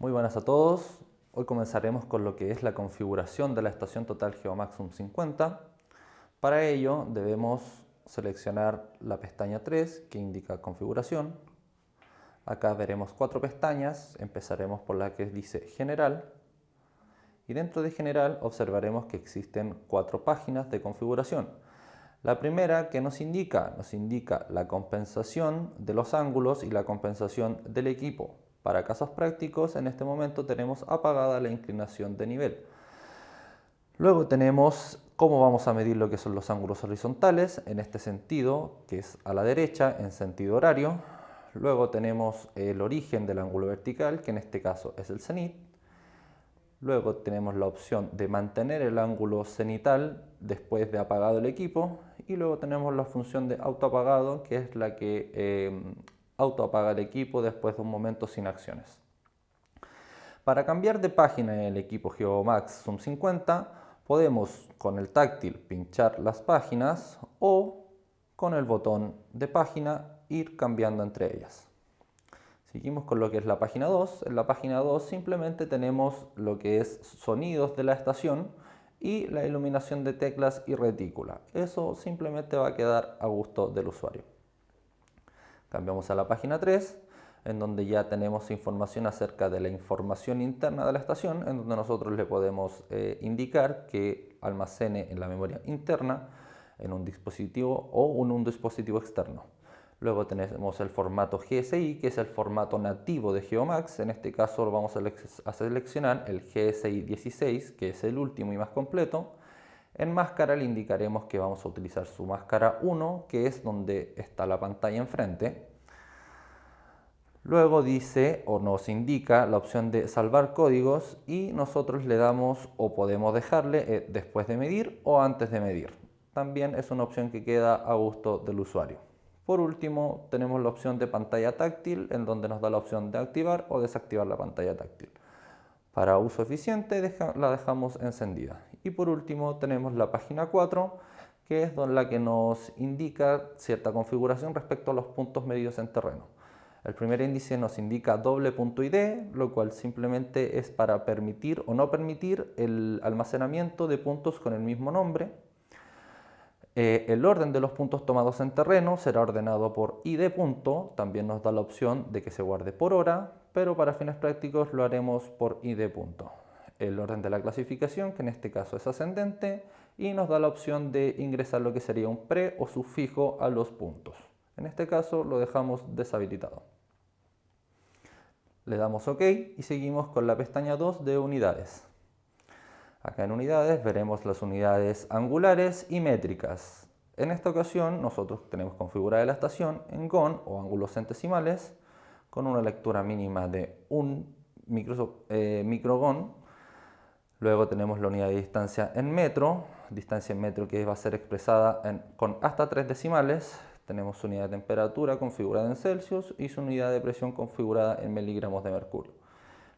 Muy buenas a todos. Hoy comenzaremos con lo que es la configuración de la estación total Geomax Zoom 50. Para ello debemos seleccionar la pestaña 3 que indica configuración. Acá veremos 4 pestañas. Empezaremos por la que dice general. Y dentro de general observaremos que existen 4 páginas de configuración. La primera que nos indica la compensación de los ángulos y la compensación del equipo. Para casos prácticos, en este momento tenemos apagada la inclinación de nivel. Luego tenemos cómo vamos a medir lo que son los ángulos horizontales, en este sentido, que es a la derecha, en sentido horario. Luego tenemos el origen del ángulo vertical, que en este caso es el cenit. Luego tenemos la opción de mantener el ángulo cenital después de apagado el equipo. Y luego tenemos la función de autoapagado, que es la que autoapaga el equipo después de un momento sin acciones. Para cambiar de página en el equipo Geomax Zoom 50, podemos con el táctil pinchar las páginas o con el botón de página ir cambiando entre ellas. Seguimos con lo que es la página 2. En la página 2 simplemente tenemos lo que es sonidos de la estación y la iluminación de teclas y retícula. Eso simplemente va a quedar a gusto del usuario. Cambiamos a la página 3, en donde ya tenemos información acerca de la información interna de la estación, en donde nosotros le podemos indicar que almacene en la memoria interna en un dispositivo o en un dispositivo externo. Luego tenemos el formato GSI, que es el formato nativo de Geomax. En este caso lo vamos a seleccionar el GSI 16, que es el último y más completo. En máscara le indicaremos que vamos a utilizar su máscara 1, que es donde está la pantalla enfrente. Luego dice o nos indica la opción de salvar códigos y nosotros le damos o podemos dejarle después de medir o antes de medir. También es una opción que queda a gusto del usuario. Por último, tenemos la opción de pantalla táctil, en donde nos da la opción de activar o desactivar la pantalla táctil. Para uso eficiente la dejamos encendida. Y por último tenemos la página 4, que es la que nos indica cierta configuración respecto a los puntos medidos en terreno. El primer índice nos indica doble punto ID, lo cual simplemente es para permitir o no permitir el almacenamiento de puntos con el mismo nombre. El orden de los puntos tomados en terreno será ordenado por ID punto, también nos da la opción de que se guarde por hora, pero para fines prácticos lo haremos por ID punto. El orden de la clasificación, que en este caso es ascendente, y nos da la opción de ingresar lo que sería un pre o sufijo a los puntos. En este caso lo dejamos deshabilitado. Le damos OK y seguimos con la pestaña 2 de unidades. Acá en unidades veremos las unidades angulares y métricas. En esta ocasión nosotros tenemos configurada la estación en GON o ángulos centesimales con una lectura mínima de 1 microgon. Luego tenemos la unidad de distancia en metro que va a ser expresada con hasta 3 decimales. Tenemos su unidad de temperatura configurada en Celsius y su unidad de presión configurada en miligramos de mercurio.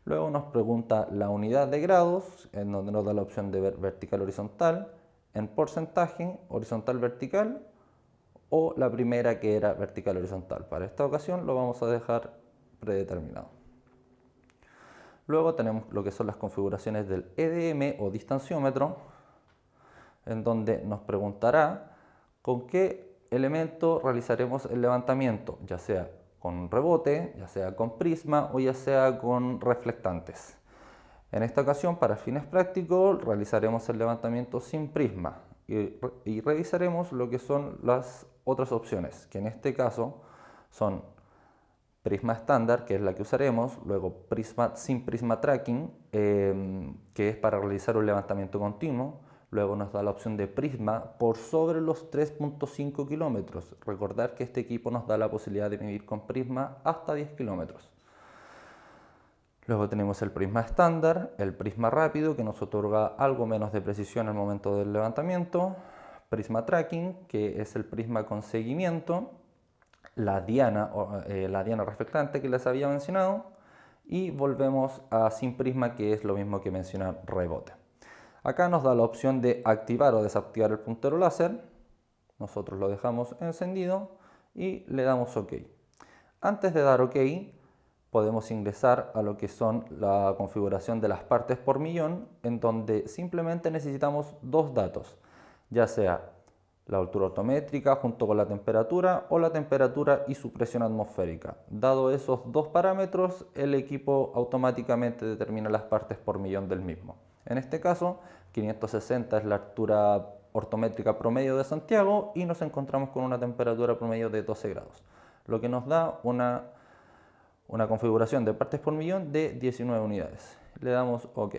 Luego nos pregunta la unidad de grados, en donde nos da la opción de ver vertical horizontal, en porcentaje, horizontal vertical, o la primera que era vertical horizontal. Para esta ocasión lo vamos a dejar predeterminado. Luego tenemos lo que son las configuraciones del EDM o distanciómetro, en donde nos preguntará con qué elemento realizaremos el levantamiento, ya sea con rebote, ya sea con prisma o ya sea con reflectantes. En esta ocasión, para fines prácticos, realizaremos el levantamiento sin prisma y revisaremos lo que son las otras opciones, que en este caso son prisma estándar, que es la que usaremos, luego prisma sin prisma tracking, que es para realizar un levantamiento continuo. Luego nos da la opción de prisma por sobre los 3.5 kilómetros. Recordar que este equipo nos da la posibilidad de medir con prisma hasta 10 kilómetros. Luego tenemos el prisma estándar, el prisma rápido, que nos otorga algo menos de precisión al momento del levantamiento. Prisma tracking, que es el prisma con seguimiento. La diana reflectante que les había mencionado. Y volvemos a sin prisma, que es lo mismo que mencionar rebote. Acá nos da la opción de activar o desactivar el puntero láser. Nosotros lo dejamos encendido y le damos OK. Antes de dar OK, podemos ingresar a lo que son la configuración de las partes por millón, en donde simplemente necesitamos dos datos, ya sea la altura ortométrica junto con la temperatura o la temperatura y su presión atmosférica. Dado esos dos parámetros, el equipo automáticamente determina las partes por millón del mismo. En este caso, 560 es la altura ortométrica promedio de Santiago y nos encontramos con una temperatura promedio de 12 grados, lo que nos da una configuración de partes por millón de 19 unidades. Le damos OK.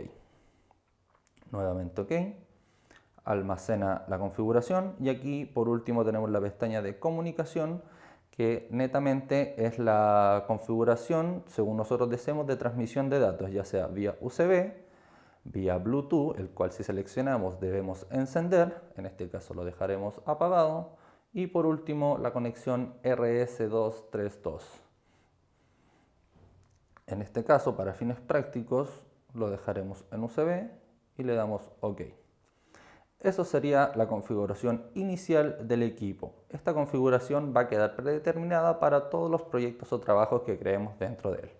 Nuevamente OK. Almacena la configuración y aquí por último tenemos la pestaña de comunicación, que netamente es la configuración según nosotros deseemos de transmisión de datos, ya sea vía USB, vía Bluetooth, el cual si seleccionamos debemos encender, en este caso lo dejaremos apagado, y por último la conexión RS232. En este caso, para fines prácticos, lo dejaremos en USB y le damos OK. Eso sería la configuración inicial del equipo. Esta configuración va a quedar predeterminada para todos los proyectos o trabajos que creemos dentro de él.